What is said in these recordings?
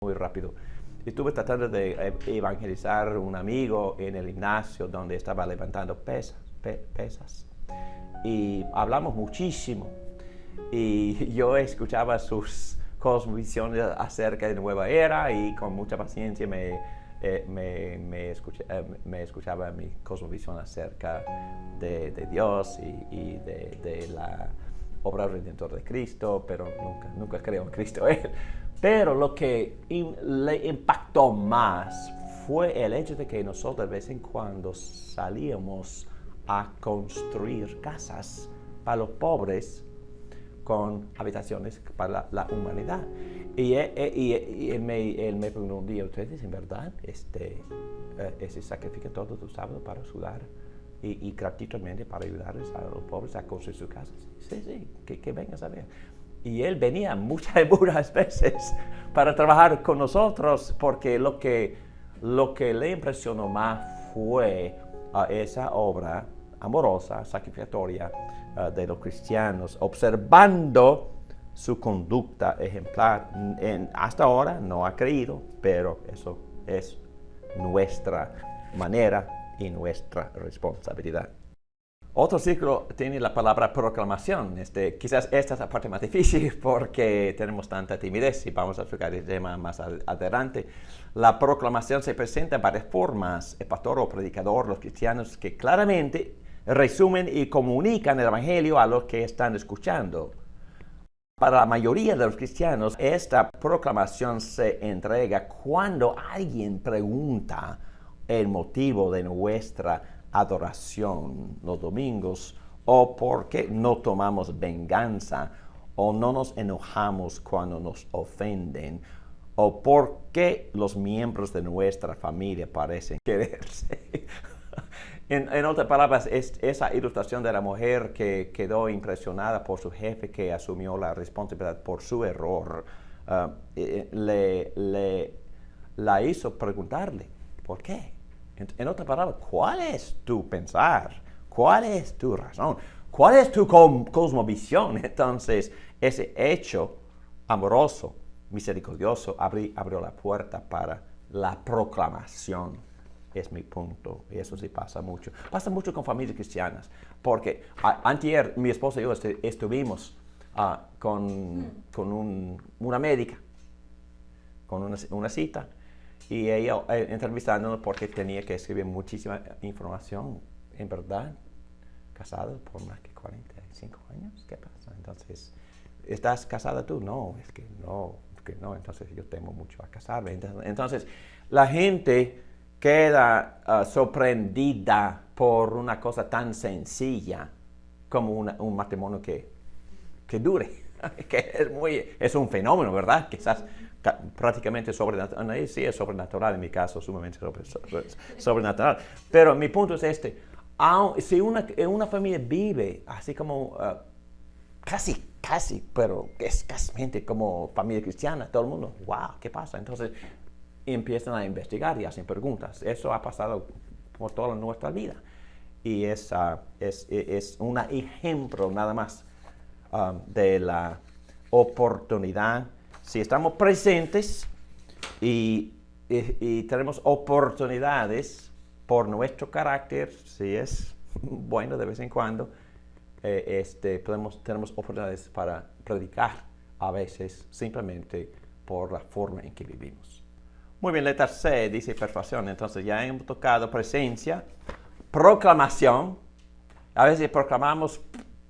muy rápido. Estuve tratando de evangelizar un amigo en el gimnasio donde estaba levantando pesas. Y hablamos muchísimo. Y yo escuchaba sus cosmovisiones acerca de Nueva Era y con mucha paciencia me escuchaba mi cosmovisión acerca de Dios y de la obra redentora de Cristo, pero nunca creo en Cristo él. Pero lo que le impactó más fue el hecho de que nosotros de vez en cuando salíamos a construir casas para los pobres con habitaciones para la humanidad. Y él me preguntó un día, ¿ustedes en verdad se sacrifican todo tu sábado para sudar y gratuitamente para ayudarles a los pobres a construir sus casas? Sí, que vengas a ver. Y él venía muchas veces para trabajar con nosotros porque lo que le impresionó más fue esa obra amorosa, sacrificatoria de los cristianos, observando su conducta ejemplar. Hasta ahora no ha creído, pero eso es nuestra manera y nuestra responsabilidad. Otro ciclo tiene la palabra proclamación. Quizás esta es la parte más difícil porque tenemos tanta timidez y vamos a explicar el tema más adelante. La proclamación se presenta en varias formas. El pastor o predicador, los cristianos que claramente resumen y comunican el evangelio a los que están escuchando. Para la mayoría de los cristianos, esta proclamación se entrega cuando alguien pregunta el motivo de nuestra adoración los domingos, o porque no tomamos venganza, o no nos enojamos cuando nos ofenden, o porque los miembros de nuestra familia parecen quererse. En otras palabras, esa ilustración de la mujer que quedó impresionada por su jefe que asumió la responsabilidad por su error, la hizo preguntarle, ¿por qué? En otras palabras, ¿cuál es tu pensar? ¿Cuál es tu razón? ¿Cuál es tu cosmovisión? Entonces, ese hecho amoroso, misericordioso, abrió la puerta para la proclamación. Es mi punto, y eso sí pasa mucho. Pasa mucho con familias cristianas, porque antier mi esposa y yo estuvimos con una médica, con una cita, y ella entrevistándonos porque tenía que escribir muchísima información. En verdad, casado por más que 45 años, ¿qué pasa? Entonces, ¿estás casada tú? No, es que no, entonces yo temo mucho a casarme. Entonces, la gente queda sorprendida por una cosa tan sencilla como un matrimonio que dure, que es un fenómeno, ¿verdad? Quizás prácticamente sobrenatural. Sí, es sobrenatural en mi caso, sumamente sobrenatural. Pero mi punto es si una familia vive así como casi, pero escasamente como familia cristiana, todo el mundo, wow, ¿qué pasa? Entonces empiezan a investigar y hacen preguntas. Eso ha pasado por toda nuestra vida. Y es un ejemplo nada más de la oportunidad. Si estamos presentes y tenemos oportunidades por nuestro carácter, si es bueno de vez en cuando, tenemos oportunidades para predicar a veces simplemente por la forma en que vivimos. Muy bien, letra C dice persuasión. Entonces ya hemos tocado presencia, proclamación. A veces proclamamos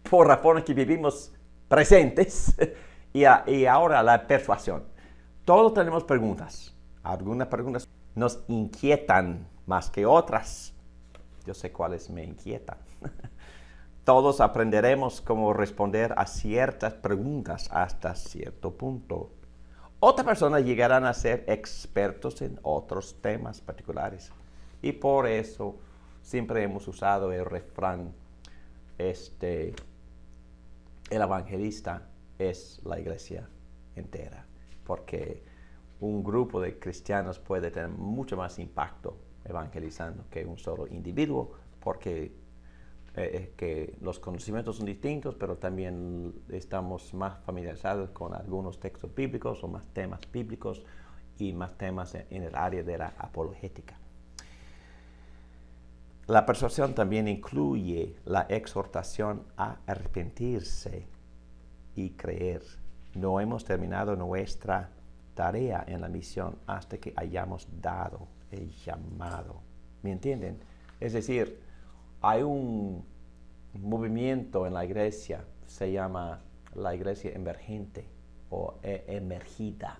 por la forma en que vivimos presentes. Y ahora la persuasión. Todos tenemos preguntas. Algunas preguntas nos inquietan más que otras. Yo sé cuáles me inquietan. Todos aprenderemos cómo responder a ciertas preguntas hasta cierto punto. Otras personas llegarán a ser expertos en otros temas particulares. Y por eso siempre hemos usado el refrán, el evangelista es la iglesia entera, porque un grupo de cristianos puede tener mucho más impacto evangelizando que un solo individuo, porque que los conocimientos son distintos, pero también estamos más familiarizados con algunos textos bíblicos o más temas bíblicos, y más temas en el área de la apologética. La persuasión también incluye la exhortación a arrepentirse y creer. No hemos terminado nuestra tarea en la misión hasta que hayamos dado el llamado. ¿Me entienden? Es decir, hay un movimiento en la iglesia, se llama la iglesia emergente o emergida,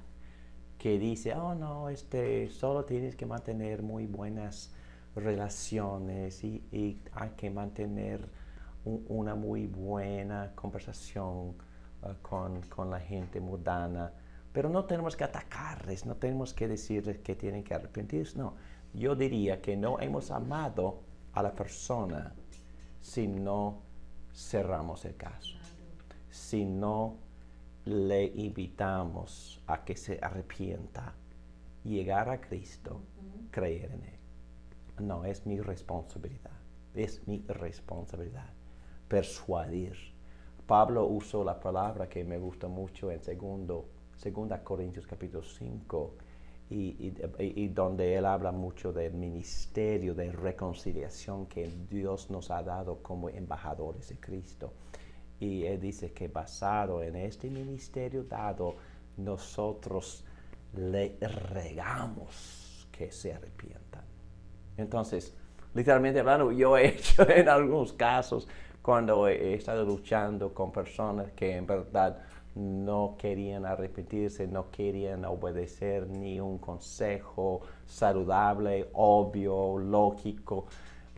que dice, oh no, solo tienes que mantener muy buenas relaciones y hay que mantener una muy buena conversación con la gente mundana, pero no tenemos que atacarles, no tenemos que decirles que tienen que arrepentirse, no. Yo diría que no hemos amado a la persona si no cerramos el caso, si no le invitamos a que se arrepienta, llegar a Cristo, creer en Él. No, es mi responsabilidad, persuadir. Pablo usó la palabra que me gusta mucho en 2 Corintios capítulo 5, y donde él habla mucho del ministerio de reconciliación que Dios nos ha dado como embajadores de Cristo. Y él dice que basado en este ministerio dado, nosotros le regamos que se arrepientan. Entonces, literalmente hablando, yo he hecho en algunos casos cuando he estado luchando con personas que en verdad no querían arrepentirse, no querían obedecer ni un consejo saludable, obvio, lógico.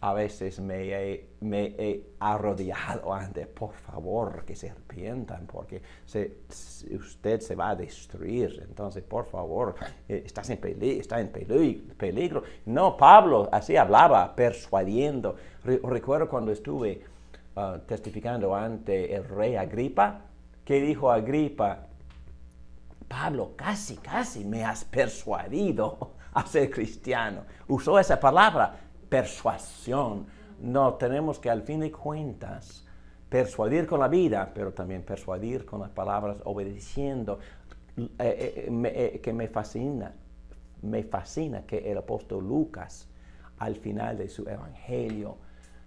A veces me he arrodillado antes, por favor, que se arrepientan, porque usted se va a destruir. Entonces, por favor, está en peligro. No, Pablo así hablaba, persuadiendo. Recuerdo cuando estuve testificando ante el rey Agripa, que dijo Agripa, Pablo, casi me has persuadido a ser cristiano. Usó esa palabra, persuasión. No, tenemos que al fin de cuentas persuadir con la vida, pero también persuadir con las palabras, obedeciendo. Que me fascina que el apóstol Lucas, al final de su evangelio,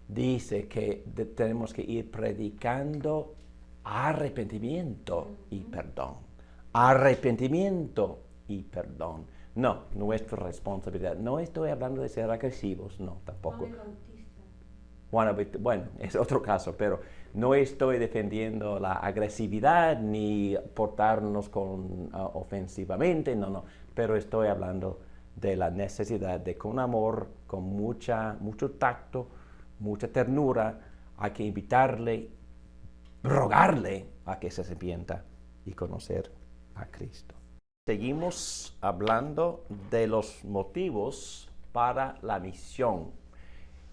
dice que tenemos que ir predicando arrepentimiento y perdón. Arrepentimiento y perdón. No, nuestra responsabilidad. No estoy hablando de ser agresivos, no, tampoco. Bueno, es otro caso, pero no estoy defendiendo la agresividad ni portarnos ofensivamente, no. Pero estoy hablando de la necesidad de con amor, con mucho tacto, mucha ternura, hay que invitarle, rogarle a que se arrepienta y conocer a Cristo. Seguimos hablando de los motivos para la misión.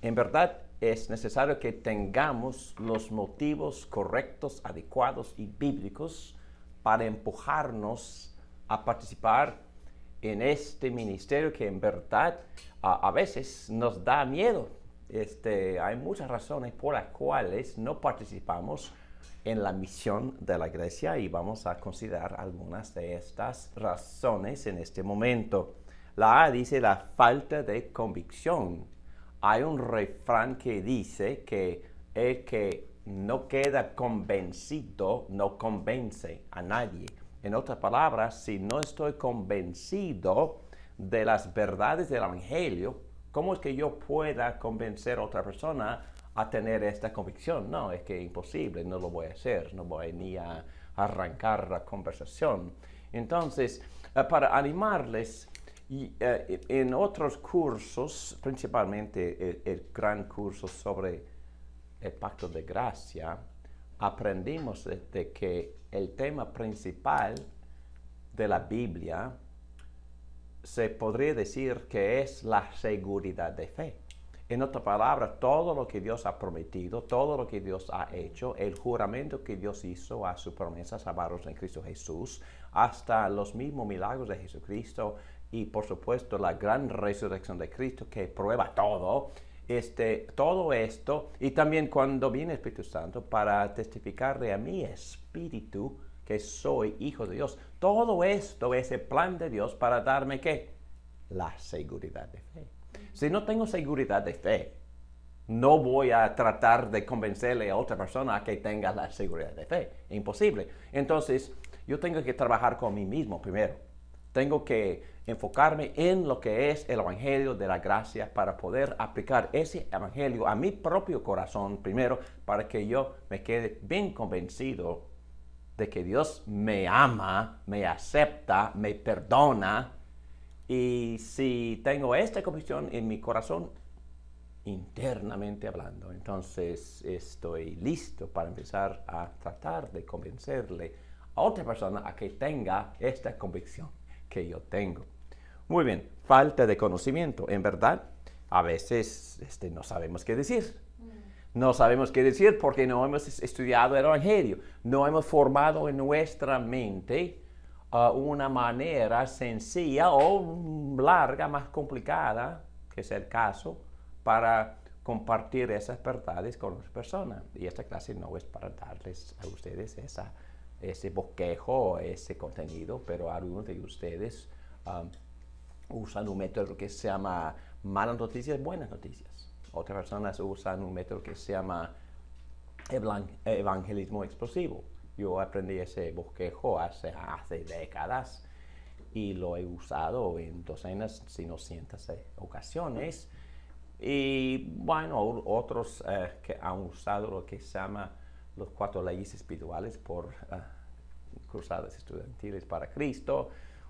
En verdad es necesario que tengamos los motivos correctos, adecuados y bíblicos para empujarnos a participar en este ministerio que en verdad a veces nos da miedo. Hay muchas razones por las cuales no participamos en la misión de la iglesia y vamos a considerar algunas de estas razones en este momento. La A dice la falta de convicción. Hay un refrán que dice que el que no queda convencido no convence a nadie. En otras palabras, si no estoy convencido de las verdades del Evangelio, ¿cómo es que yo pueda convencer a otra persona a tener esta convicción? No, es que es imposible, no lo voy a hacer, no voy ni a arrancar la conversación. Entonces, para animarles, en otros cursos, principalmente el gran curso sobre el pacto de gracia, aprendimos de que el tema principal de la Biblia se podría decir que es la seguridad de fe. En otras palabras, todo lo que Dios ha prometido, todo lo que Dios ha hecho, el juramento que Dios hizo a su promesa, salvarnos en Cristo Jesús, hasta los mismos milagros de Jesucristo y por supuesto la gran resurrección de Cristo que prueba todo, todo esto, y también cuando viene el Espíritu Santo para testificarle a mi espíritu que soy hijo de Dios. Todo esto es el plan de Dios para darme ¿qué? La seguridad de fe. Si no tengo seguridad de fe, no voy a tratar de convencerle a otra persona a que tenga la seguridad de fe. Imposible. Entonces, yo tengo que trabajar con mí mismo primero. Tengo que enfocarme en lo que es el Evangelio de la gracia para poder aplicar ese Evangelio a mi propio corazón primero, para que yo me quede bien convencido de que Dios me ama, me acepta, me perdona. Y si tengo esta convicción en mi corazón, internamente hablando, entonces estoy listo para empezar a tratar de convencerle a otra persona a que tenga esta convicción que yo tengo. Muy bien, falta de conocimiento. En verdad, a veces no sabemos qué decir. No sabemos qué decir porque no hemos estudiado el Evangelio. No hemos formado en nuestra mente una manera sencilla o larga, más complicada, que es el caso, para compartir esas verdades con otras personas. Y esta clase no es para darles a ustedes ese bosquejo, ese contenido, pero algunos de ustedes usan un método que se llama malas noticias, buenas noticias. Otras personas usan un método que se llama evangelismo explosivo. Yo aprendí ese bosquejo hace décadas y lo he usado en docenas, si no cientos de ocasiones. Y bueno, otros que han usado lo que se llama los 4 leyes espirituales por cruzadas estudiantiles para Cristo.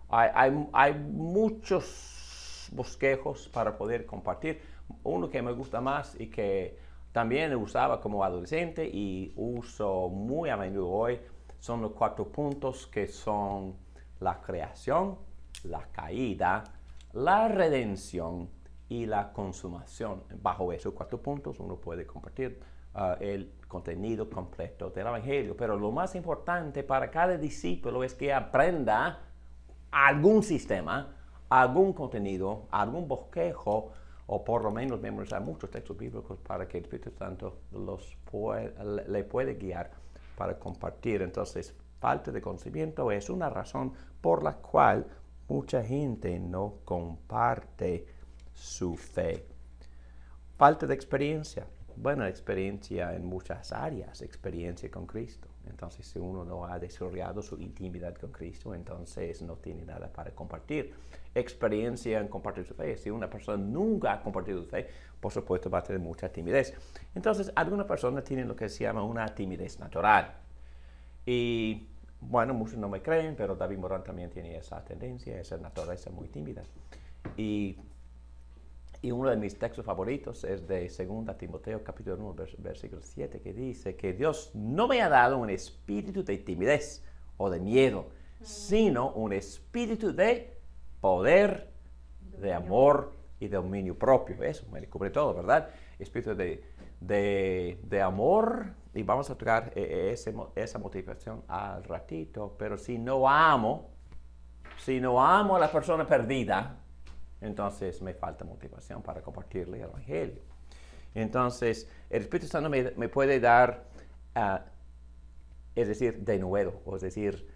Hay muchos bosquejos para poder compartir. Uno que me gusta más y que también usaba como adolescente y uso muy a menudo hoy son los 4 puntos que son la creación, la caída, la redención y la consumación. Bajo esos 4 puntos uno puede compartir el contenido completo del Evangelio. Pero lo más importante para cada discípulo es que aprenda algún sistema, algún contenido, algún bosquejo, o por lo menos memorizar muchos textos bíblicos para que el Espíritu Santo le puede guiar para compartir. Entonces, falta de conocimiento es una razón por la cual mucha gente no comparte su fe. Falta de experiencia. Bueno, experiencia en muchas áreas, experiencia con Cristo. Entonces, si uno no ha desarrollado su intimidad con Cristo, entonces no tiene nada para compartir. Experiencia en compartir su fe. Si una persona nunca ha compartido su fe, por supuesto va a tener mucha timidez. Entonces, algunas personas tienen lo que se llama una timidez natural. Y bueno, muchos no me creen, pero David Morán también tiene esa tendencia, esa naturaleza muy tímida. Y uno de mis textos favoritos es de 2 Timoteo capítulo 1, versículo 7, que dice que Dios no me ha dado un espíritu de timidez o de miedo, sino un espíritu de poder, de amor y de dominio propio. Eso me cubre todo, ¿verdad? Espíritu de amor, y vamos a tocar esa motivación al ratito, pero si no amo a la persona perdida, entonces me falta motivación para compartirle el Evangelio. Entonces, el Espíritu Santo me puede dar, es decir, denuedo, o es decir,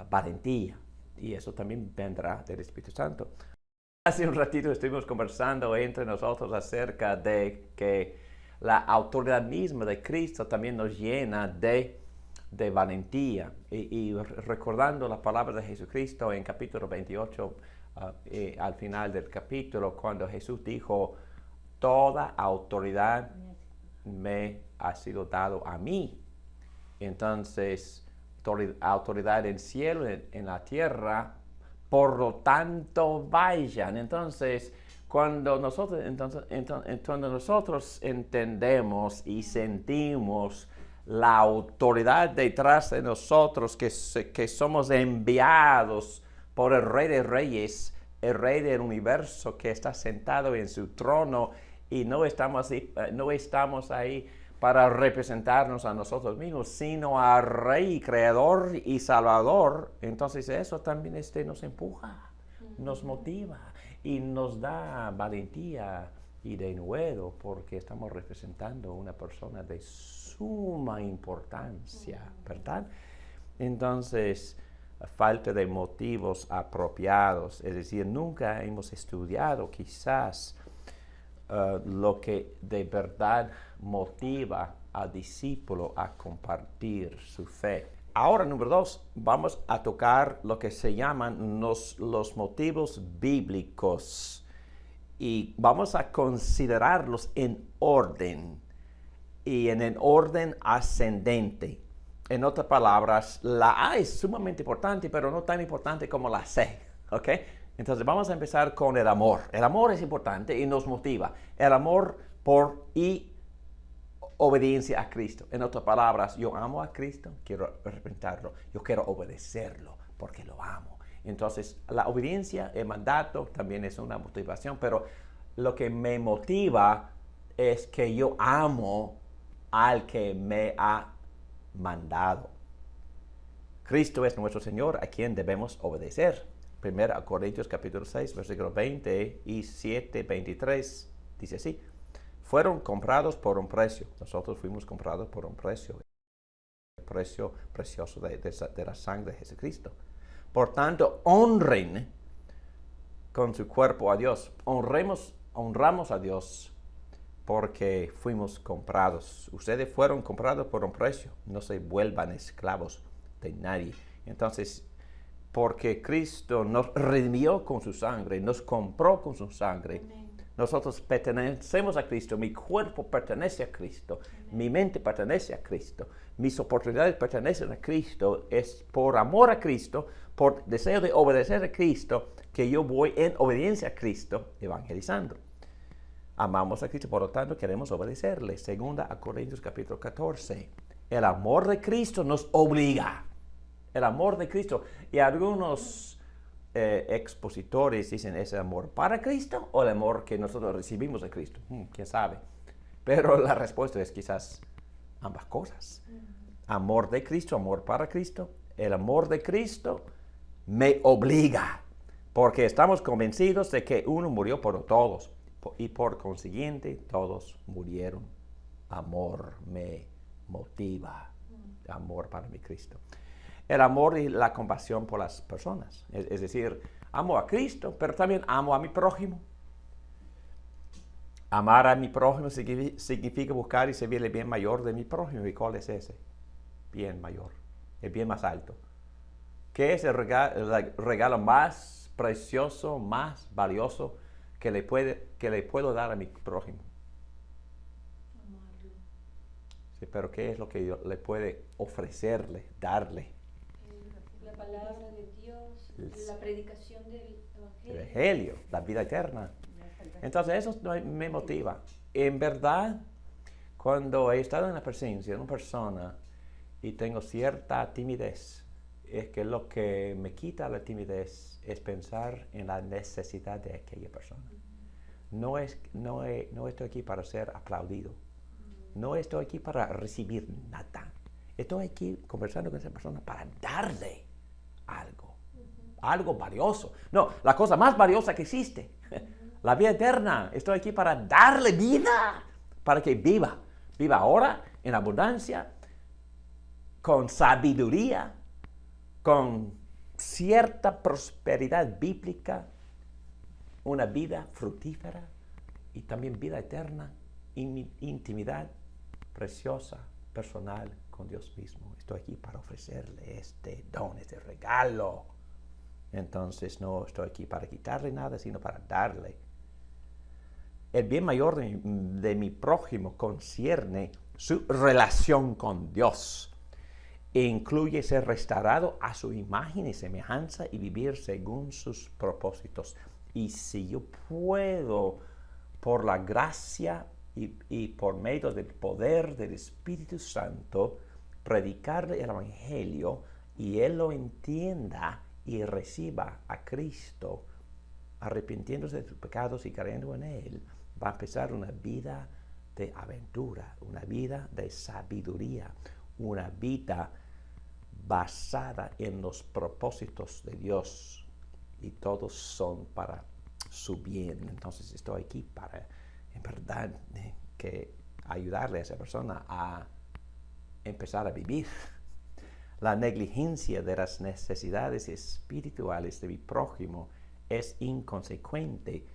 valentía. Y eso también vendrá del Espíritu Santo. Hace un ratito estuvimos conversando entre nosotros acerca de que la autoridad misma de Cristo también nos llena de valentía. Y recordando las palabras de Jesucristo en capítulo 28, al final del capítulo, cuando Jesús dijo, toda autoridad me ha sido dado a mí. Entonces, autoridad en el cielo, en la tierra, por lo tanto vayan. Entonces, cuando nosotros entendemos y sentimos la autoridad detrás de nosotros, que somos enviados por el Rey de Reyes, el Rey del universo que está sentado en su trono, y no estamos ahí para representarnos a nosotros mismos, sino al Rey, Creador y Salvador. Entonces eso también nos empuja, nos motiva y nos da valentía y denuedo, porque estamos representando a una persona de suma importancia, ¿verdad? Entonces, falta de motivos apropiados, es decir, nunca hemos estudiado quizás lo que de verdad motiva al discípulo a compartir su fe. Ahora, número 2, vamos a tocar lo que se llaman los motivos bíblicos y vamos a considerarlos en orden y en el orden ascendente. En otras palabras, la A es sumamente importante, pero no tan importante como la C, ¿ok? Entonces vamos a empezar con el amor. El amor es importante y nos motiva. El amor por y obediencia a Cristo. En otras palabras, yo amo a Cristo, quiero respetarlo, yo quiero obedecerlo porque lo amo. Entonces, la obediencia, el mandato también es una motivación, pero lo que me motiva es que yo amo al que me ha mandado. Cristo es nuestro Señor, a quien debemos obedecer. 1 Corintios capítulo 6, versículo 20 y 7, 23, dice así: fueron comprados por un precio. Nosotros fuimos comprados por un precio, el precio precioso de la sangre de Jesucristo. Por tanto, honren con su cuerpo a Dios. Honramos a Dios porque fuimos comprados. Ustedes fueron comprados por un precio. No se vuelvan esclavos de nadie. Entonces, porque Cristo nos redimió con su sangre, nos compró con su sangre. Amén. Nosotros pertenecemos a Cristo, mi cuerpo pertenece a Cristo, amén, mi mente pertenece a Cristo, mis oportunidades pertenecen a Cristo. Es por amor a Cristo, por deseo de obedecer a Cristo, que yo voy en obediencia a Cristo evangelizando. Amamos a Cristo, por lo tanto queremos obedecerle. 2 Corintios capítulo 14. El amor de Cristo nos obliga. El amor de Cristo. Y algunos expositores dicen, ¿es el amor para Cristo o el amor que nosotros recibimos de Cristo? ¿Quién sabe? Pero la respuesta es quizás ambas cosas. Amor de Cristo, amor para Cristo. El amor de Cristo me obliga, porque estamos convencidos de que uno murió por todos y por consiguiente todos murieron. Amor me motiva. Amor para mi Cristo. El amor y la compasión por las personas. Es decir, amo a Cristo, pero también amo a mi prójimo. Amar a mi prójimo significa buscar y servir el bien mayor de mi prójimo. ¿Y cuál es ese bien mayor? El bien más alto. ¿Qué es el regalo más precioso, más valioso que le puedo dar a mi prójimo? Amarlo. Sí, pero ¿qué es lo que yo le puede ofrecerle, darle? La palabra de Dios, la predicación del El Evangelio, la vida eterna. Entonces eso me motiva. En verdad, cuando he estado en la presencia de una persona y tengo cierta timidez, es que lo que me quita la timidez es pensar en la necesidad de aquella persona. No estoy aquí para ser aplaudido. No estoy aquí para recibir nada. Estoy aquí conversando con esa persona para darle algo valioso. No, la cosa más valiosa que existe, la vida eterna. Estoy aquí para darle vida, para que viva ahora en abundancia, con sabiduría, con cierta prosperidad bíblica, una vida fructífera y también vida eterna, intimidad preciosa, personal con Dios mismo. Estoy aquí para ofrecerle este don, este regalo. Entonces no estoy aquí para quitarle nada, sino para darle. El bien mayor de mi prójimo concierne su relación con Dios e incluye ser restaurado a su imagen y semejanza y vivir según sus propósitos. Y si yo puedo, por la gracia y por medio del poder del Espíritu Santo, predicarle el Evangelio y él lo entienda y reciba a Cristo, arrepintiéndose de sus pecados y creyendo en él, va a empezar una vida de aventura, una vida de sabiduría, una vida basada en los propósitos de Dios, y todos son para su bien. Entonces estoy aquí para, en verdad, que ayudarle a esa persona a empezar a vivir la negligencia de las necesidades espirituales de mi prójimo es inconsecuente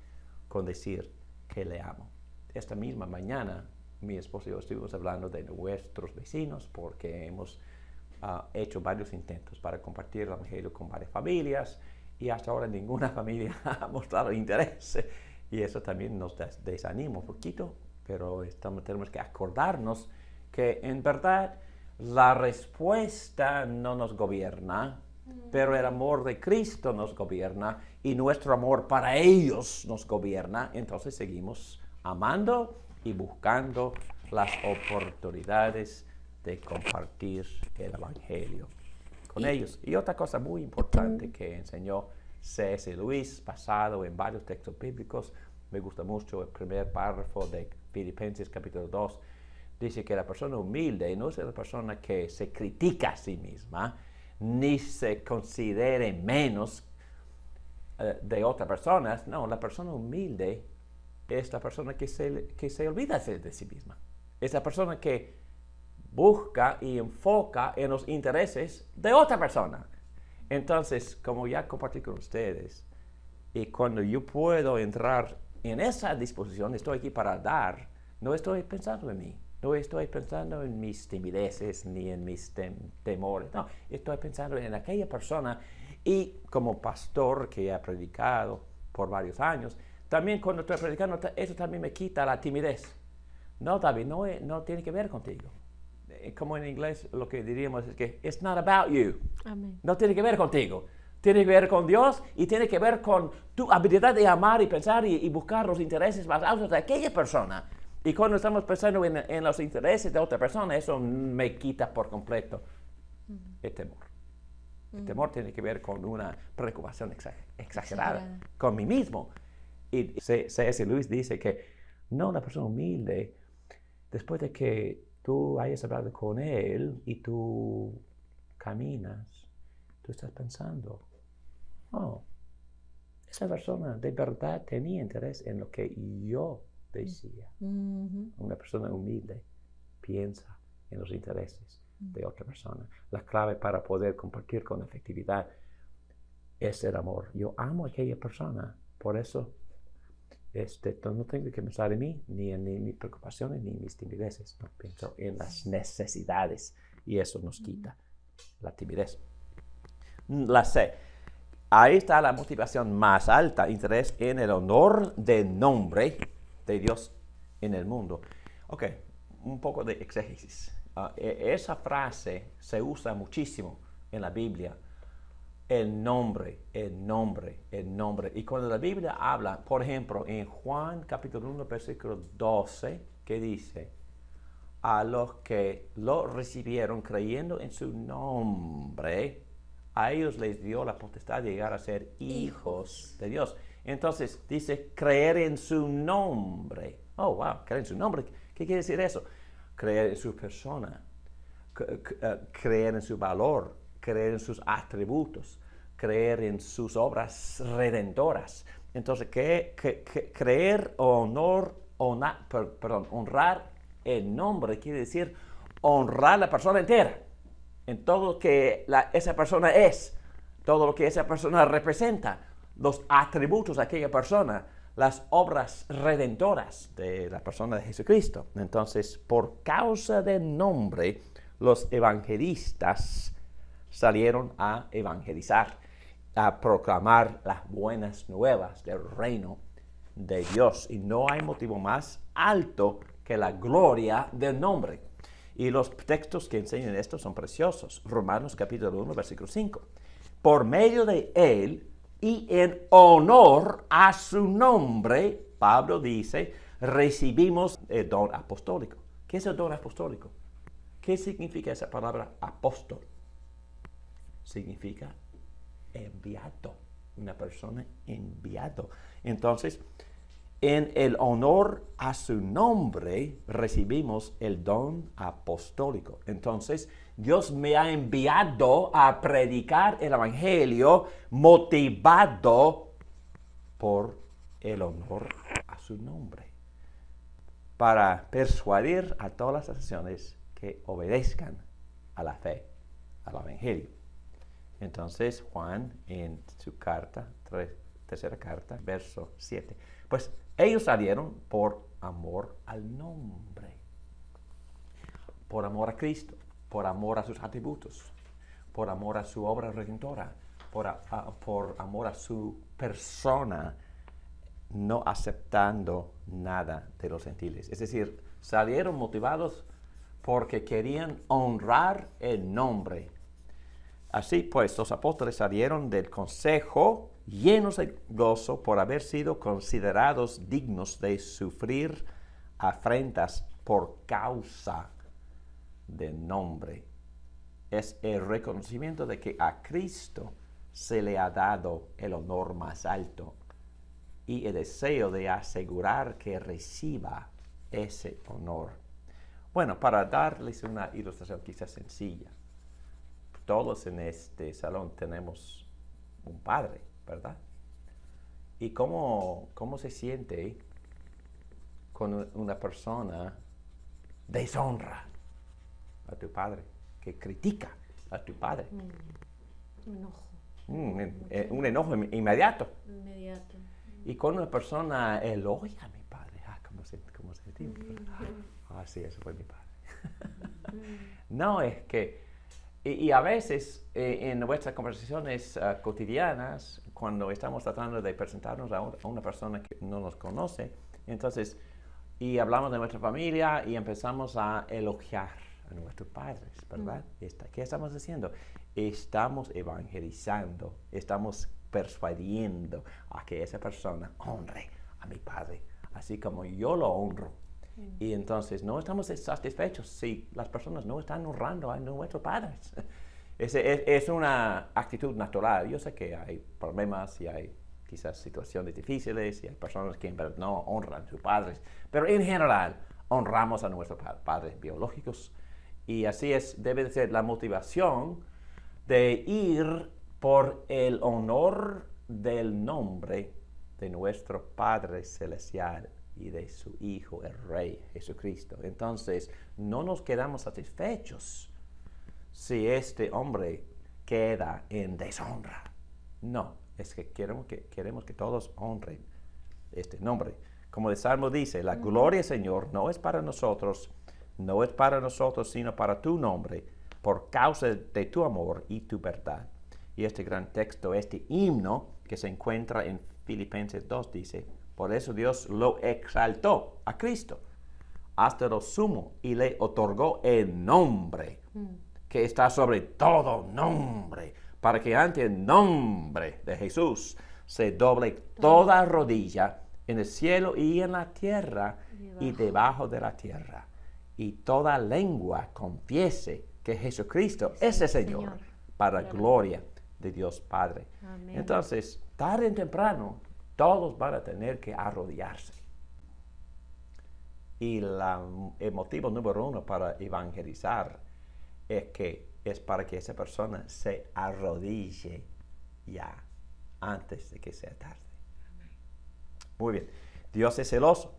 con decir que le amo. Esta misma mañana, mi esposo y yo estuvimos hablando de nuestros vecinos porque hemos hecho varios intentos para compartir el Evangelio con varias familias y hasta ahora ninguna familia ha mostrado interés. Y eso también nos desanima un poquito, pero tenemos que acordarnos que en verdad la respuesta no nos gobierna, pero el amor de Cristo nos gobierna y nuestro amor para ellos nos gobierna. Entonces seguimos amando y buscando las oportunidades de compartir el Evangelio con ellos. Y otra cosa muy importante que enseñó C.S. Lewis, basado en varios textos bíblicos, me gusta mucho el primer párrafo de Filipenses capítulo 2, dice que la persona humilde no es la persona que se critica a sí misma, ni se considere menos de otras personas. No, la persona humilde es la persona que se olvida de sí misma. Es la persona que busca y enfoca en los intereses de otra persona. Entonces, como ya compartí con ustedes, y cuando yo puedo entrar en esa disposición, estoy aquí para dar, no estoy pensando en mí, no estoy pensando en mis timideces ni en mis temores, no, estoy pensando en aquella persona. Y como pastor que ha predicado por varios años, también cuando estoy predicando, eso también me quita la timidez. No, David, no tiene que ver contigo. Como en inglés lo que diríamos es que it's not about you. Amén. No tiene que ver contigo. Tiene que ver con Dios y tiene que ver con tu habilidad de amar y pensar y buscar los intereses más altos de aquella persona. Y cuando estamos pensando en los intereses de otra persona, eso me quita por completo el temor. El temor tiene que ver con una preocupación exagerada con mí mismo. Y C.S. Lewis dice que no, la persona humilde, después de que tú hayas hablado con él y tú caminas, tú estás pensando, oh, esa persona de verdad tenía interés en lo que yo decía. Una persona humilde piensa en los intereses de otra persona. La clave para poder compartir con efectividad es el amor. Yo amo a aquella persona, por eso no tengo que pensar en mí, ni en mis preocupaciones, ni en mis timideces. No pienso en las necesidades y eso nos quita la timidez. La C. Ahí está la motivación más alta, interés en el honor del nombre de Dios en el mundo. Ok, un poco de exégesis. Esa frase se usa muchísimo en la Biblia. El nombre. Y cuando la Biblia habla, por ejemplo, en Juan capítulo 1, versículo 12, que dice, a los que lo recibieron creyendo en su nombre, a ellos les dio la potestad de llegar a ser hijos de Dios. Entonces dice creer en su nombre. Oh, wow, creer en su nombre. ¿Qué quiere decir eso? Creer en su persona, creer en su valor, creer en sus atributos, creer en sus obras redentoras. Entonces, creer o honrar el nombre quiere decir honrar a la persona entera, en todo lo que esa persona es, todo lo que esa persona representa, los atributos de aquella persona, las obras redentoras de la persona de Jesucristo. Entonces, por causa del nombre, los evangelistas salieron a evangelizar, a proclamar las buenas nuevas del reino de Dios. Y no hay motivo más alto que la gloria del nombre. Y los textos que enseñan esto son preciosos. Romanos capítulo 1, versículo 5. Por medio de él y en honor a su nombre, Pablo dice, recibimos el don apostólico. ¿Qué es el don apostólico? ¿Qué significa esa palabra apóstol? Significa enviado, una persona enviado. Entonces, en el honor a su nombre recibimos el don apostólico. Entonces, Dios me ha enviado a predicar el evangelio motivado por el honor a su nombre, para persuadir a todas las naciones que obedezcan a la fe al Evangelio. Entonces Juan en su carta, tercera carta, verso 7. Pues ellos salieron por amor al nombre, por amor a Cristo, por amor a sus atributos, por amor a su obra redentora, por amor a su persona, no aceptando nada de los gentiles. Es decir, salieron motivados porque querían honrar el nombre. Así pues, los apóstoles salieron del consejo llenos de gozo por haber sido considerados dignos de sufrir afrentas por causa del nombre. Es el reconocimiento de que a Cristo se le ha dado el honor más alto y el deseo de asegurar que reciba ese honor. Bueno, para darles una ilustración quizás sencilla, todos en este salón tenemos un padre, ¿verdad? ¿Y cómo se siente cuando una persona deshonra a tu padre, que critica a tu padre? Un enojo. Un enojo inmediato. Inmediato. Y cuando una persona elogia a mi padre, ¿cómo se siente? Sí, eso fue mi padre. No, es que, y a veces en nuestras conversaciones cotidianas, cuando estamos tratando de presentarnos a una persona que no nos conoce, entonces, y hablamos de nuestra familia y empezamos a elogiar a nuestros padres, ¿verdad? ¿Qué estamos haciendo? Estamos evangelizando, estamos persuadiendo a que esa persona honre a mi padre, así como yo lo honro. Y entonces no estamos satisfechos si las personas no están honrando a nuestros padres. Es una actitud natural. Yo sé que hay problemas y hay quizás situaciones difíciles y hay personas que en verdad no honran a sus padres, pero en general honramos a nuestros padres biológicos. Y así debe de ser la motivación de ir por el honor del nombre de nuestro Padre Celestial y de su Hijo, el Rey Jesucristo. Entonces, no nos quedamos satisfechos si este hombre queda en deshonra. No, es que queremos que todos honren este nombre. Como el Salmo dice, la gloria, Señor, no es para nosotros, sino para tu nombre, por causa de tu amor y tu verdad. Y este gran texto, este himno que se encuentra en Filipenses 2, dice, por eso Dios lo exaltó a Cristo hasta lo sumo y le otorgó el nombre que está sobre todo nombre, para que ante el nombre de Jesús se doble toda rodilla en el cielo y en la tierra y debajo de la tierra, y toda lengua confiese que Jesucristo es el Señor, para gloria de Dios Padre. Amén. Entonces, tarde o temprano, todos van a tener que arrodillarse. Y el motivo número uno para evangelizar es para que esa persona se arrodille ya, antes de que sea tarde. Muy bien. Dios es celoso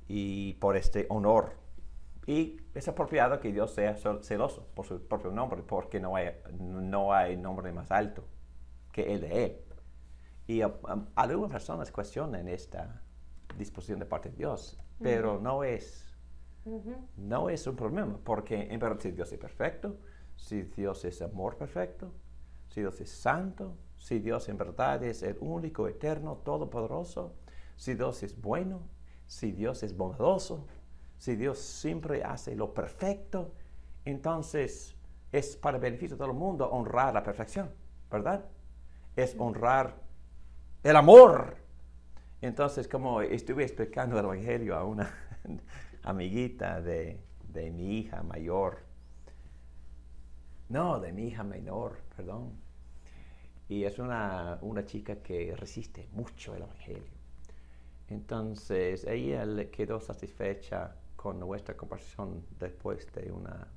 y por este honor. Y es apropiado que Dios sea celoso por su propio nombre, porque no hay nombre más alto que el de Él. Y algunas personas cuestionan esta disposición de parte de Dios, pero no es un problema, porque en verdad si Dios es perfecto, si Dios es amor perfecto, si Dios es santo, si Dios en verdad es el único, eterno, todopoderoso, si Dios es bueno, si Dios es bondadoso, si Dios siempre hace lo perfecto, entonces es para el beneficio de todo el mundo honrar la perfección, ¿verdad? Es honrar el amor. Entonces, como estuve explicando el Evangelio a una amiguita de mi hija mayor, de mi hija menor, perdón, y es una chica que resiste mucho el Evangelio. Entonces, ella le quedó satisfecha con nuestra conversación después de una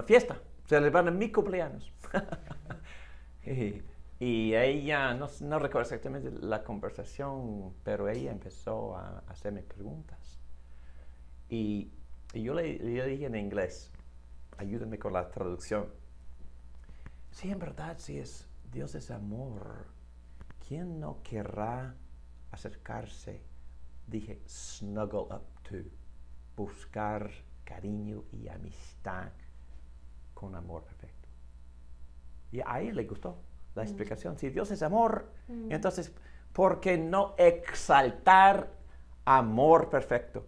fiesta. Celebrando mi cumpleaños. Y ella, no recuerdo exactamente la conversación, pero ella empezó a hacerme preguntas. Y yo le dije en inglés, ayúdenme con la traducción. Sí, en verdad, Dios es amor. ¿Quién no querrá acercarse? Dije, snuggle up to, buscar cariño y amistad con amor perfecto. Y a él le gustó la explicación. Si Dios es amor, entonces, ¿por qué no exaltar amor perfecto?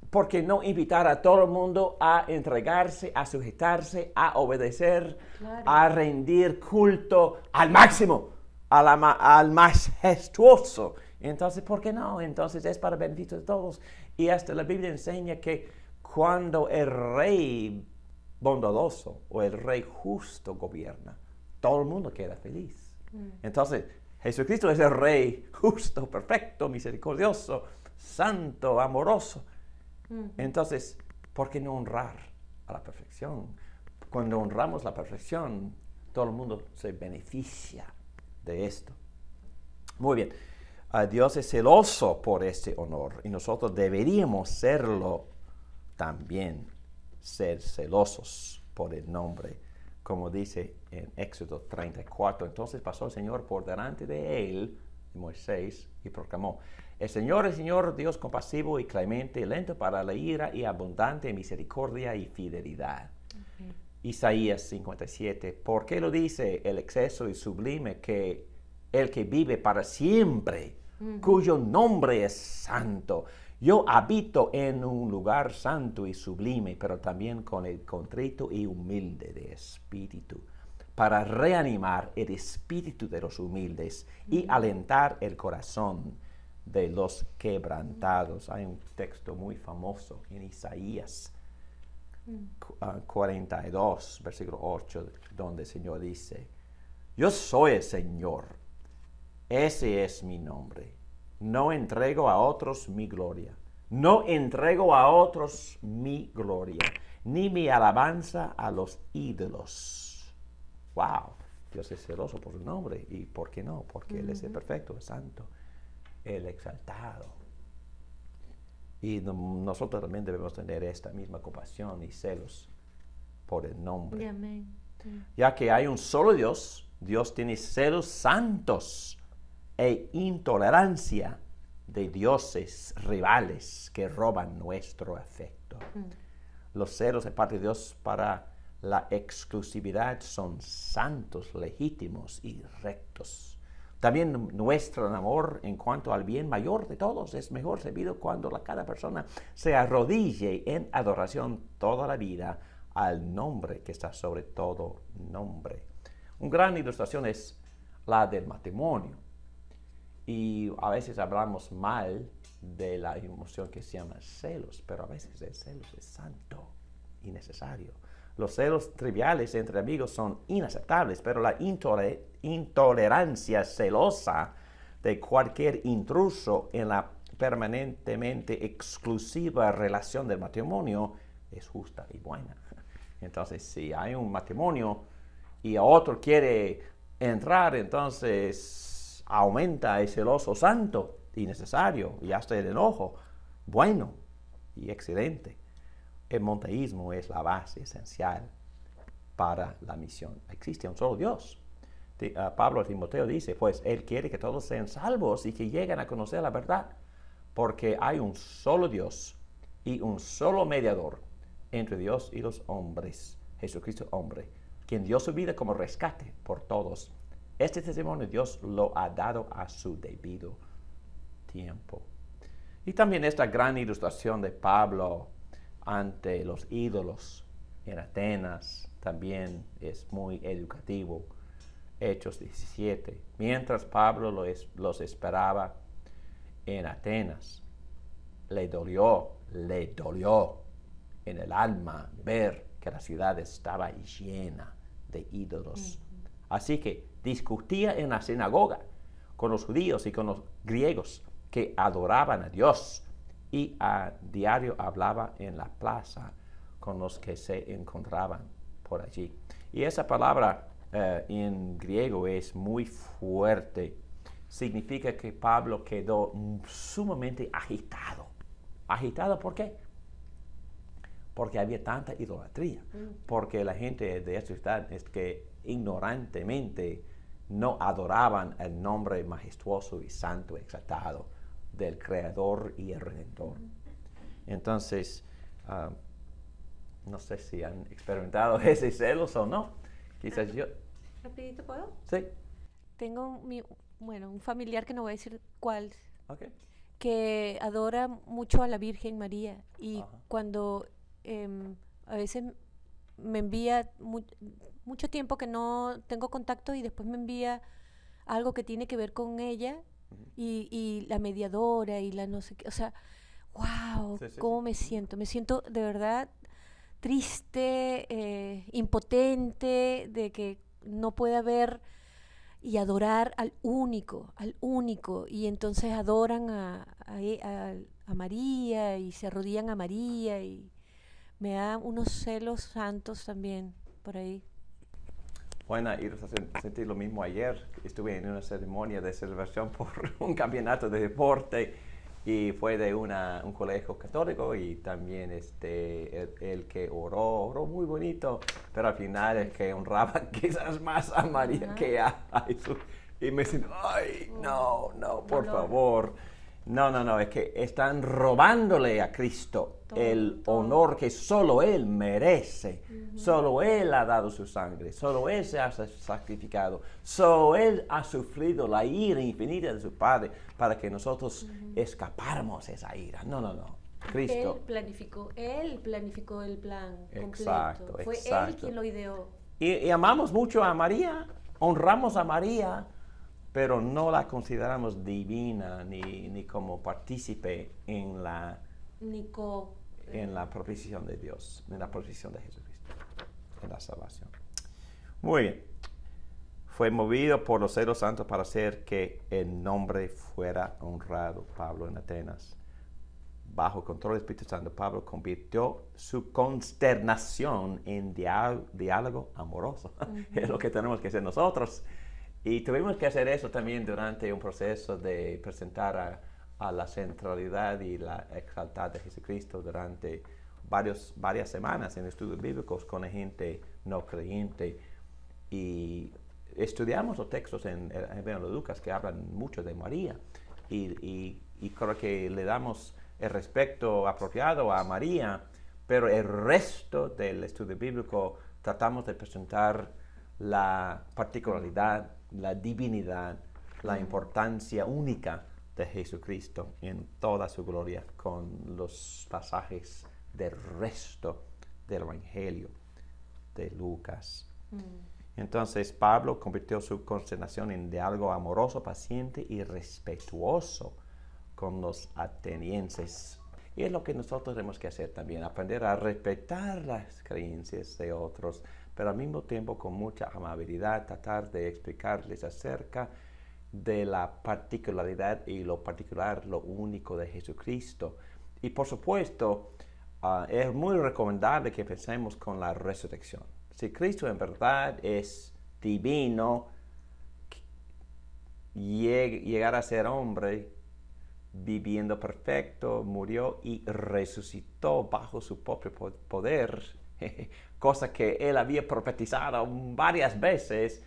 ¿Por qué no invitar a todo el mundo a entregarse, a sujetarse, a obedecer, a rendir culto al máximo, al majestuoso? Entonces, ¿por qué no? Entonces es para beneficio de todos. Y hasta la Biblia enseña que cuando el rey bondadoso o el rey justo gobierna, todo el mundo queda feliz. Entonces, Jesucristo es el rey justo, perfecto, misericordioso, santo, amoroso. Entonces, ¿por qué no honrar a la perfección? Cuando honramos la perfección, todo el mundo se beneficia de esto. Muy bien. Dios es celoso por este honor y nosotros deberíamos serlo también, ser celosos por el nombre, como dice en Éxodo 34. Entonces pasó el Señor por delante de él, Moisés, y proclamó: el Señor Dios compasivo y clemente, lento para la ira y abundante en misericordia y fidelidad. Isaías 57. ¿Por qué lo dice el exceso y sublime que el que vive para siempre, cuyo nombre es santo? Yo habito en un lugar santo y sublime, pero también con el contrito y humilde de espíritu, para reanimar el espíritu de los humildes y alentar el corazón de los quebrantados. Hay un texto muy famoso en Isaías 42, versículo 8, donde el Señor dice: yo soy el Señor, ese es mi nombre. No entrego a otros mi gloria. No entrego a otros mi gloria, ni mi alabanza a los ídolos. Wow, Dios es celoso por su nombre. ¿Y por qué no? Porque Él es el perfecto, el santo, el exaltado. Y nosotros también debemos tener esta misma compasión y celos por el nombre. Amén. Ya que hay un solo Dios, Dios tiene celos santos e intolerancia de dioses rivales que roban nuestro afecto. Los celos de parte de Dios para la exclusividad son santos, legítimos y rectos. También nuestro amor en cuanto al bien mayor de todos es mejor servido cuando cada persona se arrodille en adoración toda la vida al nombre que está sobre todo nombre. Una gran ilustración es la del matrimonio. Y a veces hablamos mal de la emoción que se llama celos, pero a veces el celos es santo y necesario. Los celos triviales entre amigos son inaceptables, pero la intolerancia celosa de cualquier intruso en la permanentemente exclusiva relación del matrimonio es justa y buena. Entonces, si hay un matrimonio y otro quiere entrar, entonces aumenta el celoso santo y necesario y hasta el enojo bueno y excelente. El monoteísmo es la base esencial para la misión. Existe un solo Dios. Pablo a Timoteo dice, pues Él quiere que todos sean salvos y que lleguen a conocer la verdad, porque hay un solo Dios y un solo mediador entre Dios y los hombres, Jesucristo hombre, quien dio su vida como rescate por todos. Este testimonio Dios lo ha dado a su debido tiempo. Y también esta gran ilustración de Pablo ante los ídolos en Atenas también es muy educativo. Hechos 17. Mientras Pablo los esperaba en Atenas, le dolió en el alma ver que la ciudad estaba llena de ídolos. Así que discutía en la sinagoga con los judíos y con los griegos que adoraban a Dios, y a diario hablaba en la plaza con los que se encontraban por allí. Y esa palabra en griego es muy fuerte. Significa que Pablo quedó sumamente agitado. ¿Agitado por qué? porque había tanta idolatría, porque la gente de esta ciudad es que ignorantemente no adoraban el nombre majestuoso y santo, exaltado del Creador y el Redentor. Entonces, no sé si han experimentado ese celos o no. Quizás yo. ¿Rapidito puedo? Sí. Tengo un familiar que no voy a decir cuál, Okay. que adora mucho a la Virgen María y cuando a veces me envía mucho tiempo que no tengo contacto y después me envía algo que tiene que ver con ella y la mediadora y la no sé qué, o sea, wow, cómo me siento de verdad triste, impotente de que no pueda ver y adorar al único, y entonces adoran a María y se arrodillan a María y me da unos celos santos también por ahí. Bueno, y sentí lo mismo ayer. Estuve en una ceremonia de celebración por un campeonato de deporte y fue de un colegio católico y también el que oró muy bonito, pero al final el que honraba quizás más a María que a Jesús. Y me siento, ay, no, por favor. No, es que están robándole a Cristo el honor que solo Él merece. Solo Él ha dado su sangre, solo Él se ha sacrificado, solo Él ha sufrido la ira infinita de su Padre para que nosotros escapáramos esa ira. No. Cristo. Él planificó el plan completo. Exacto. Fue Él quien lo ideó. Y amamos mucho a María, honramos a María, pero no la consideramos divina ni como partícipe en la provisión de Dios, en la provisión de Jesucristo, en la salvación. Muy bien. Fue movido por los celos santos para hacer que el nombre fuera honrado. Pablo en Atenas. Bajo control del Espíritu Santo, Pablo convirtió su consternación en diálogo amoroso. Es lo que tenemos que hacer nosotros. Y tuvimos que hacer eso también durante un proceso de presentar a la centralidad y la exaltad de Jesucristo durante varias semanas en estudios bíblicos con la gente no creyente. Y estudiamos los textos en Lucas que hablan mucho de María. Y creo que le damos el respeto apropiado a María, pero el resto del estudio bíblico tratamos de presentar la particularidad, la divinidad, la importancia única de Jesucristo en toda su gloria con los pasajes del resto del Evangelio de Lucas. Entonces Pablo convirtió su consternación en diálogo amoroso, paciente y respetuoso con los atenienses. Y es lo que nosotros tenemos que hacer también, aprender a respetar las creencias de otros, pero al mismo tiempo con mucha amabilidad tratar de explicarles acerca de la particularidad y lo particular, lo único de Jesucristo. Y por supuesto, es muy recomendable que pensemos con la resurrección. Si Cristo en verdad es divino, llegar a ser hombre, viviendo perfecto, murió y resucitó bajo su propio poder, cosa que él había profetizado varias veces.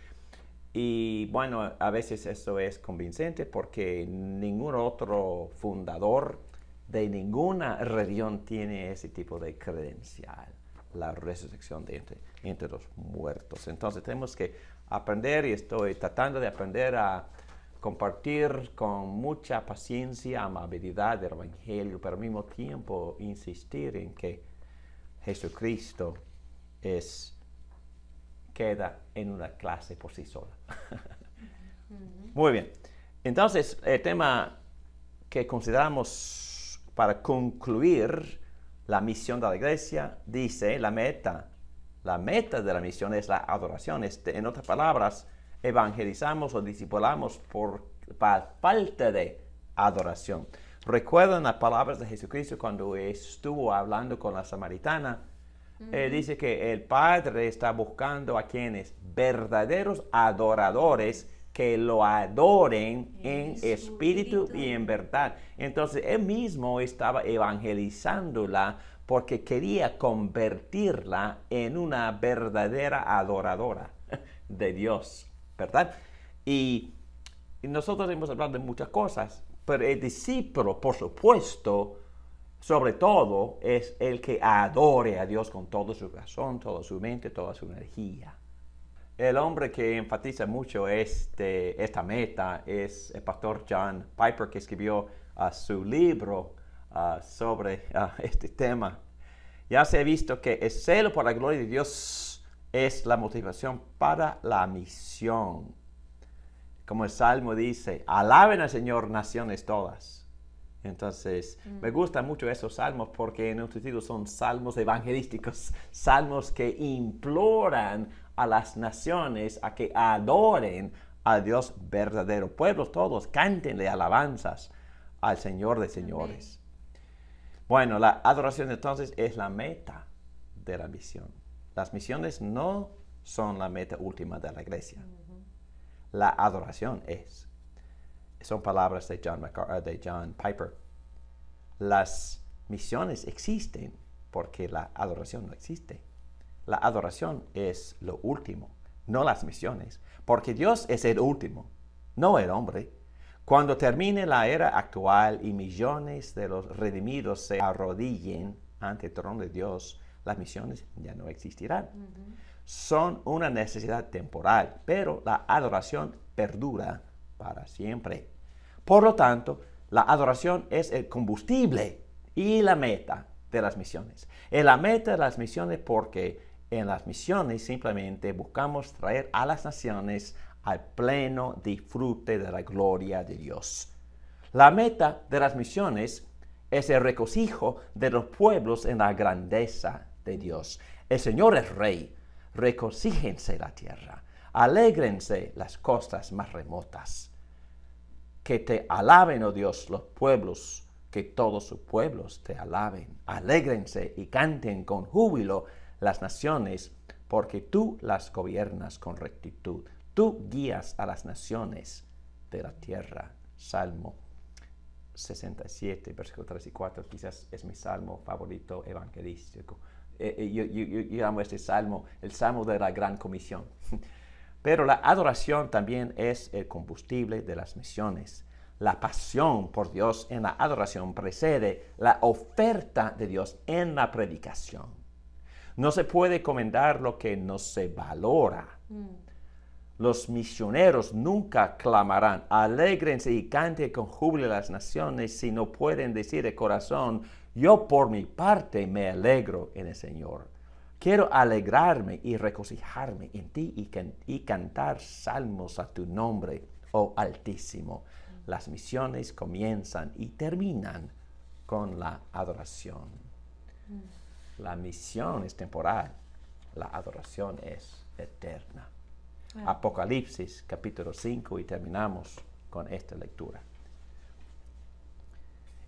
Y bueno, a veces eso es convincente porque ningún otro fundador de ninguna religión tiene ese tipo de credencial, la resurrección de entre los muertos. Entonces tenemos que aprender, y estoy tratando de aprender a compartir con mucha paciencia, amabilidad del Evangelio, pero al mismo tiempo insistir en que Jesucristo queda en una clase por sí sola. Muy bien. Entonces, el tema que consideramos para concluir la misión de la iglesia, dice la meta de la misión es la adoración. En otras palabras, evangelizamos o discipulamos por falta de adoración. ¿Recuerdan las palabras de Jesucristo cuando estuvo hablando con la samaritana? Dice que el Padre está buscando a quienes verdaderos adoradores que lo adoren en espíritu y en verdad. Entonces él mismo estaba evangelizándola porque quería convertirla en una verdadera adoradora de Dios, ¿verdad? Y nosotros hemos hablado de muchas cosas, pero el discípulo, por supuesto, sobre todo, es el que adore a Dios con todo su corazón, toda su mente, toda su energía. El hombre que enfatiza mucho esta meta es el pastor John Piper, que escribió su libro sobre este tema. Ya se ha visto que el celo por la gloria de Dios es la motivación para la misión. Como el Salmo dice, alaben al Señor naciones todas. Entonces, me gustan mucho esos salmos porque en un sentido son salmos evangelísticos, salmos que imploran a las naciones a que adoren a Dios verdadero. Pueblos todos, cántenle alabanzas al Señor de señores. Bueno, la adoración entonces es la meta de la misión. Las misiones no son la meta última de la iglesia. La adoración es. Son palabras de John Piper. Las misiones existen porque la adoración no existe. La adoración es lo último, no las misiones, porque Dios es el último, no el hombre. Cuando termine la era actual y millones de los redimidos se arrodillen ante el trono de Dios, las misiones ya no existirán. Son una necesidad temporal, pero la adoración perdura para siempre. Por lo tanto, la adoración es el combustible y la meta de las misiones. Es la meta de las misiones porque en las misiones simplemente buscamos traer a las naciones al pleno disfrute de la gloria de Dios. La meta de las misiones es el regocijo de los pueblos en la grandeza de Dios. El Señor es Rey. Regocíjense la tierra. Alégrense las costas más remotas. Que te alaben, oh Dios, los pueblos, que todos sus pueblos te alaben. Alégrense y canten con júbilo las naciones, porque tú las gobiernas con rectitud. Tú guías a las naciones de la tierra. Salmo 67, versículos 3 y 4, quizás es mi salmo favorito evangelístico. Yo amo este salmo, el salmo de la gran comisión. Pero la adoración también es el combustible de las misiones. La pasión por Dios en la adoración precede la oferta de Dios en la predicación. No se puede comentar lo que no se valora. Los misioneros nunca clamarán, alégrense y canten con júbilo las naciones si no pueden decir de corazón, yo por mi parte me alegro en el Señor. Quiero alegrarme y regocijarme en ti y cantar salmos a tu nombre, oh Altísimo. Las misiones comienzan y terminan con la adoración. La misión es temporal, la adoración es eterna. Apocalipsis capítulo 5 y terminamos con esta lectura.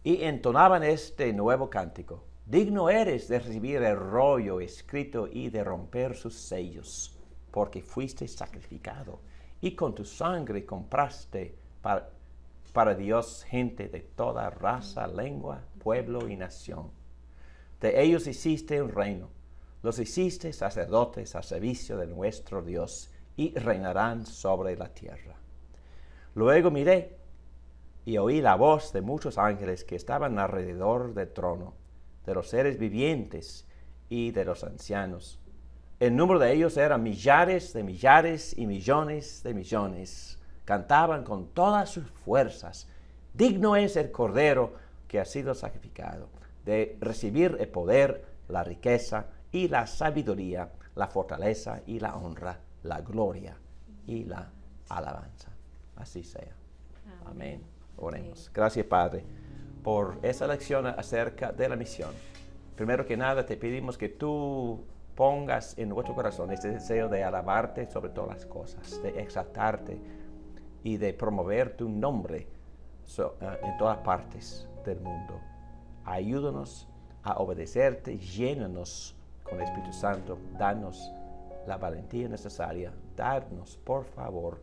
Y entonaban este nuevo cántico. Digno eres de recibir el rollo escrito y de romper sus sellos, porque fuiste sacrificado y con tu sangre compraste para Dios gente de toda raza, lengua, pueblo y nación. De ellos hiciste un reino, los hiciste sacerdotes al servicio de nuestro Dios y reinarán sobre la tierra. Luego miré y oí la voz de muchos ángeles que estaban alrededor del trono, de los seres vivientes y de los ancianos. El número de ellos era millares y millones de millones. Cantaban con todas sus fuerzas. Digno es el Cordero que ha sido sacrificado, de recibir el poder, la riqueza y la sabiduría, la fortaleza y la honra, la gloria y la alabanza. Así sea. Amén. Oremos. Gracias, Padre, por esa lección acerca de la misión. Primero que nada, te pedimos que tú pongas en nuestro corazón este deseo de alabarte sobre todas las cosas, de exaltarte y de promover tu nombre en todas partes del mundo. Ayúdanos a obedecerte, llénanos con el Espíritu Santo, danos la valentía necesaria, darnos, por favor,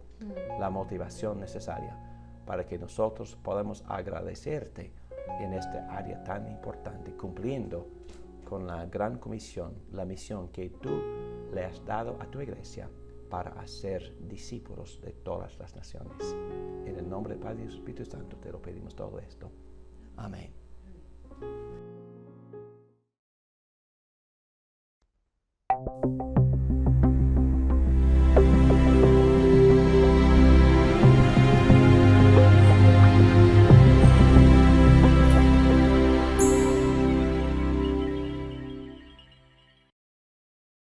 la motivación necesaria para que nosotros podamos agradecerte en esta área tan importante, cumpliendo con la gran comisión, la misión que tú le has dado a tu iglesia para hacer discípulos de todas las naciones. En el nombre del Padre y del Espíritu Santo te lo pedimos todo esto. Amén.